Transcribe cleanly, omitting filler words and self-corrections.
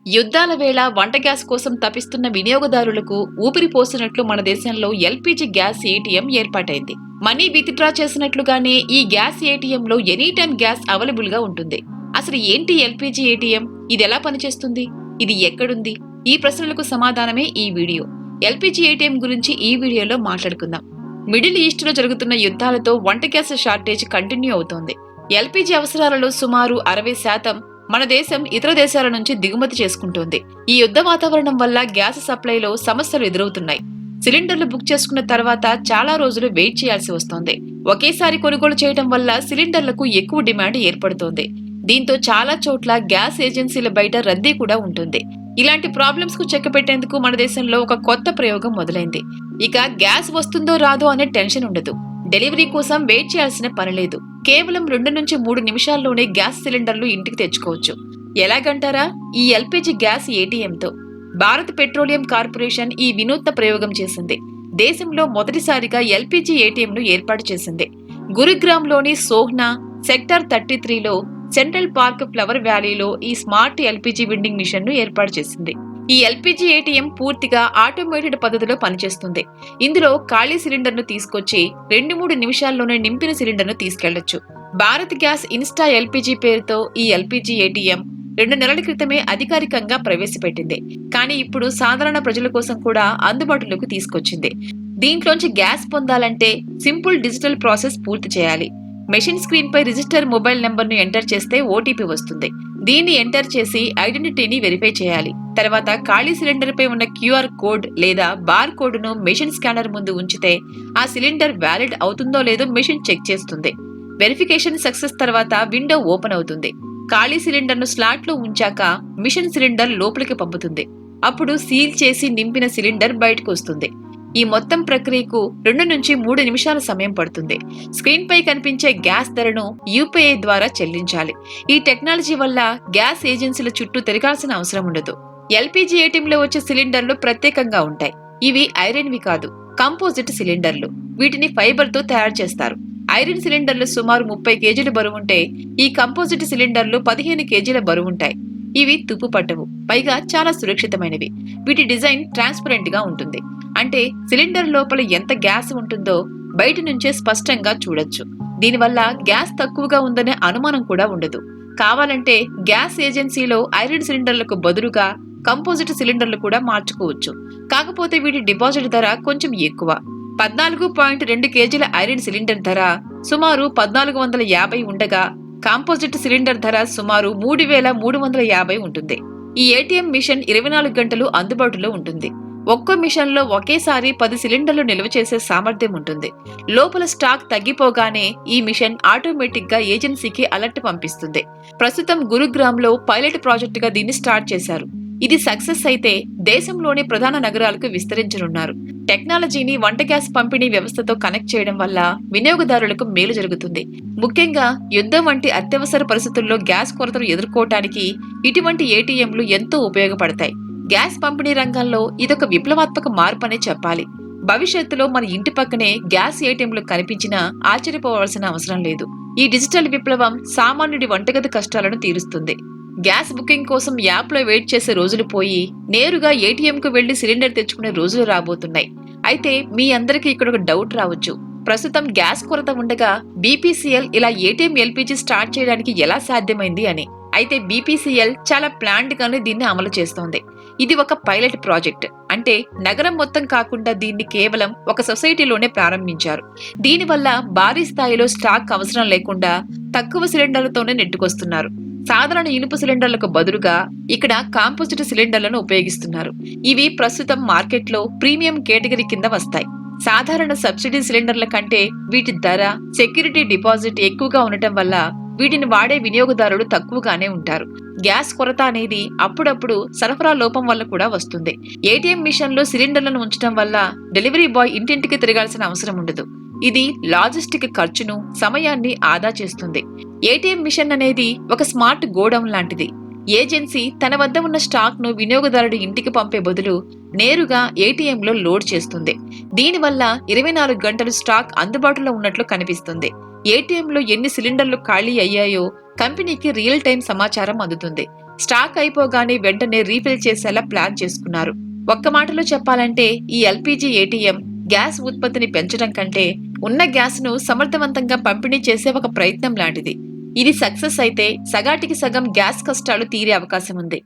యుద్ధాల వేళ వంట గ్యాస్ కోసం తపిస్తున్న వినియోగదారులకు ఊపిరి పోసినట్లు మన దేశంలో ఎల్పీజీ గ్యాస్ ఏటీఎం ఏర్పాటైంది. మనీ విత్డ్రా చేసినట్లుగానే ఈ గ్యాస్ ఏటీఎంలో ఎనీ టైం గ్యాస్ అవైలబుల్ గా ఉంటుంది. అసలు ఏంటి ఎల్పీజీ ఏటీఎం? ఇది ఎలా పనిచేస్తుంది? ఇది ఎక్కడుంది? ఈ ప్రశ్నలకు సమాధానమే ఈ వీడియో. ఎల్పీజీ ఏటీఎం గురించి ఈ వీడియోలో మాట్లాడుకుందాం. మిడిల్ ఈస్ట్ లో జరుగుతున్న యుద్ధాలతో వంట గ్యాస్ షార్టేజ్ కంటిన్యూ అవుతోంది. ఎల్పీజీ అవసరాలలో సుమారు 60% మన దేశం ఇతర దేశాల నుంచి దిగుమతి చేసుకుంటోంది. ఈ యుద్ధ వాతావరణం వల్ల గ్యాస్ సప్లైలో సమస్యలు ఎదురవుతున్నాయి. సిలిండర్లు బుక్ చేసుకున్న తర్వాత చాలా రోజులు వెయిట్ చేయాల్సి వస్తోంది. ఒకేసారి కొనుగోలు చేయడం వల్ల సిలిండర్లకు ఎక్కువ డిమాండ్ ఏర్పడుతోంది. దీంతో చాలా చోట్ల గ్యాస్ ఏజెన్సీల బయట రద్దీ కూడా ఉంటుంది. ఇలాంటి ప్రాబ్లమ్స్ కు చెక్ పెట్టేందుకు మన దేశంలో ఒక కొత్త ప్రయోగం మొదలైంది. ఇక గ్యాస్ వస్తుందో రాదో అనే టెన్షన్ ఉండదు. డెలివరీ కోసం వెయిట్ చేయాల్సిన పనిలేదు. కేవలం 2 నుంచి 3 నిమిషాల్లోనే గ్యాస్ సిలిండర్లు ఇంటికి తెచ్చుకోవచ్చు. ఎలాగంటారా? ఈ ఎల్పీజీ గ్యాస్ ఏటీఎంతో. భారత్ పెట్రోలియం కార్పొరేషన్ ఈ వినూత్న ప్రయోగం చేసింది. దేశంలో మొదటిసారిగా ఎల్పీజీ ఏటీఎంను ఏర్పాటు చేసింది. గురుగ్రామ్లోని సోహ్నా సెక్టార్ 33లో సెంట్రల్ పార్క్ ఫ్లవర్ వ్యాలీలో ఈ స్మార్ట్ ఎల్పీజీ వెండింగ్ మిషన్ ను ఏర్పాటు చేసింది. ఈ ఎల్పీజీ ఏటీఎం పూర్తిగా ఆటోమేటెడ్ పద్ధతిలో పనిచేస్తుంది. ఇందులో ఖాళీ సిలిండర్ ను తీసుకొచ్చి 2-3 నిమిషాల్లోనే నింపిన సిలిండర్ ను తీసుకెళ్లొచ్చు. భారత్ గ్యాస్ ఇన్స్టా ఎల్పీజీ పేరుతో ఈ ఎల్పీజీ ఏటీఎం 2 నెలల క్రితమే అధికారికంగా ప్రవేశపెట్టింది. కానీ ఇప్పుడు సాధారణ ప్రజల కోసం కూడా అందుబాటులోకి తీసుకొచ్చింది. దీంట్లోంచి గ్యాస్ పొందాలంటే సింపుల్ డిజిటల్ ప్రాసెస్ పూర్తి చేయాలి. మెషిన్ స్క్రీన్ పై రిజిస్టర్ మొబైల్ నెంబర్ ను ఎంటర్ చేస్తే ఓటీపీ వస్తుంది. దీన్ని ఎంటర్ చేసి ఐడెంటిటీని వెరిఫై చేయాలి. తర్వాత ఖాళీ సిలిండర్ పై ఉన్న క్యూఆర్ కోడ్ లేదా బార్ కోడ్ ను మెషిన్ స్కానర్ ముందు ఉంచితే ఆ సిలిండర్ వ్యాలిడ్ అవుతుందో లేదో మెషిన్ చెక్ చేస్తుంది. వెరిఫికేషన్ సక్సెస్ తర్వాత విండో ఓపెన్ అవుతుంది. ఖాళీ సిలిండర్ ను స్లాట్ లో ఉంచాక మిషన్ సిలిండర్ లోపలికి పంపుతుంది. అప్పుడు సీల్ చేసి నింపిన సిలిండర్ బయటకు వస్తుంది. ఈ మొత్తం ప్రక్రియకు 2 నుంచి 3 నిమిషాల సమయం పడుతుంది. స్క్రీన్ పై కనిపించే గ్యాస్ ధరను యూపీఐ ద్వారా చెల్లించాలి. ఈ టెక్నాలజీ వల్ల గ్యాస్ ఏజెన్సీల చుట్టూ తిరగాల్సిన అవసరం ఉండదు. ఎల్పీజీ ఏటీఎంలో వచ్చే సిలిండర్లు ప్రత్యేకంగా ఉంటాయి. ఇవి ఐరన్వి కాదు, కంపోజిట్ సిలిండర్లు. వీటిని ఫైబర్ తో తయారు చేస్తారు. ఐరన్ సిలిండర్లు సుమారు 30 కేజీల బరువుంటే ఈ కంపోజిట్ సిలిండర్లు 15 కేజీల బరువుంటాయి. ఇవి తుప్పు పట్టవు, పైగా చాలా సురక్షితమైనవి. వీటి డిజైన్ ట్రాన్స్పరెంట్ గా ఉంటుంది. అంటే సిలిండర్ లోపల ఎంత గ్యాస్ ఉంటుందో బయట నుంచే స్పష్టంగా చూడొచ్చు. దీనివల్ల గ్యాస్ తక్కువగా ఉందనే అనుమానం కూడా ఉండదు. కావాలంటే గ్యాస్ ఏజెన్సీలో ఐరన్ సిలిండర్లకు బదులుగా కంపోజిట్ సిలిండర్లు కూడా మార్చుకోవచ్చు. కాకపోతే వీటి డిపాజిట్ ధర కొంచెం ఎక్కువ. 14.2 కేజీల ఐరన్ సిలిండర్ ధర సుమారు 1450 ఉండగా కాంపోజిట్ సిలిండర్ ధర సుమారు 3350 ఉంటుంది. ఈ ఏటీఎం మిషన్ 24 గంటలు అందుబాటులో ఉంటుంది. ఒక్కో మిషన్ లో ఒకేసారి 10 సిలిండర్లు నిల్వ చేసే సామర్థ్యం ఉంటుంది. లోపల స్టాక్ తగ్గిపోగానే ఈ మిషన్ ఆటోమేటిక్ గా ఏజెన్సీకి అలర్ట్ పంపిస్తుంది. ప్రస్తుతం గురుగ్రామ్ లో పైలట్ ప్రాజెక్ట్ గా దీన్ని స్టార్ట్ చేశారు. ఇది సక్సెస్ అయితే దేశంలోని ప్రధాన నగరాలకు విస్తరించనున్నారు. టెక్నాలజీని వంట గ్యాస్ పంపిణీ వ్యవస్థతో కనెక్ట్ చేయడం వల్ల వినియోగదారులకు మేలు జరుగుతుంది. ముఖ్యంగా యుద్ధం వంటి అత్యవసర పరిస్థితుల్లో గ్యాస్ కొరతను ఎదుర్కోవటానికి ఇటువంటి ఏటీఎంలు ఎంతో ఉపయోగపడతాయి. గ్యాస్ పంపిణీ రంగంలో ఇదొక విప్లవాత్మక మార్పు అనే చెప్పాలి. భవిష్యత్తులో మన ఇంటి పక్కనే గ్యాస్ ఏటీఎంలు కనిపించినా ఆశ్చర్యపోవాల్సిన అవసరం లేదు. ఈ డిజిటల్ విప్లవం సామాన్యుడి వంటగది కష్టాలను తీరుస్తుంది. గ్యాస్ బుకింగ్ కోసం యాప్ లో వెయిట్ చేసే రోజులు పోయి నేరుగా ఏటీఎం కు వెళ్లి సిలిండర్ తెచ్చుకునే రోజులు రాబోతున్నాయి. అయితే మీ అందరికీ ఇక్కడ ఒక డౌట్ రావచ్చు. ప్రస్తుతం గ్యాస్ కొరత ఉండగా బీపీసీఎల్ ఇలా ఏటీఎం ఎల్పీజీ స్టార్ట్ చేయడానికి ఎలా సాధ్యమైంది అని. అయితే బీపీసీఎల్ చాలా ప్లాన్డ్ గానే దీన్ని అమలు చేస్తోంది. ఇది ఒక పైలట్ ప్రాజెక్ట్. అంటే నగరం మొత్తం కాకుండా దీన్ని కేవలం ఒక సొసైటీలోనే ప్రారంభించారు. దీనివల్ల భారీ స్థాయిలో స్టాక్ అవసరం లేకుండా తక్కువ సిలిండర్లతోనే నెట్టుకొస్తున్నారు. సాధారణ ఇనుప సిలిండర్లకు బదులుగా ఇక్కడ కాంపోజిట్ సిలిండర్లను ఉపయోగిస్తున్నారు. ఇవి ప్రస్తుతం మార్కెట్లో ప్రీమియం కేటగిరీ కింద వస్తాయి. సాధారణ సబ్సిడీ సిలిండర్ల కంటే వీటి ధర, సెక్యూరిటీ డిపాజిట్ ఎక్కువగా ఉండటం వల్ల వీటిని వాడే వినియోగదారులు తక్కువగానే ఉంటారు. గ్యాస్ కొరత అనేది అప్పుడప్పుడు సరఫరా లోపం వల్ల కూడా వస్తుంది. ఏటీఎం మిషన్ లో సిలిండర్లను ఉంచడం వల్ల డెలివరీ బాయ్ ఇంటింటికి తిరగాల్సిన అవసరం ఉండదు. ఇది లాజిస్టిక్ ఖర్చును, సమయాన్ని ఆదా చేస్తుంది. ఏటీఎం మిషన్ అనేది ఒక స్మార్ట్ గోడౌన్ లాంటిది. ఏజెన్సీ తన వద్ద ఉన్న స్టాక్ ను వినియోగదారుడి ఇంటికి పంపే బదులు నేరుగా ఏటీఎంలో లోడ్ చేస్తుంది. దీనివల్ల 24 గంటలు స్టాక్ అందుబాటులో ఉన్నట్లు కనిపిస్తుంది. ఏటీఎంలో ఎన్ని సిలిండర్లు ఖాళీ అయ్యాయో కంపెనీకి రియల్ టైం సమాచారం అందుతుంది. స్టాక్ అయిపోగానే వెంటనే రీఫిల్ చేసేలా ప్లాన్ చేసుకున్నారు. ఒక్క మాటలో చెప్పాలంటే ఈ ఎల్పీజీ ఏటీఎం గ్యాస్ ఉత్పత్తిని పెంచడం కంటే ఉన్న గ్యాస్ ను సమర్థవంతంగా పంపిణీ చేసే ఒక ప్రయత్నం లాంటిది. ఇది సక్సెస్ అయితే సగాటికి సగం గ్యాస్ కష్టాలు తీరే అవకాశం ఉంది.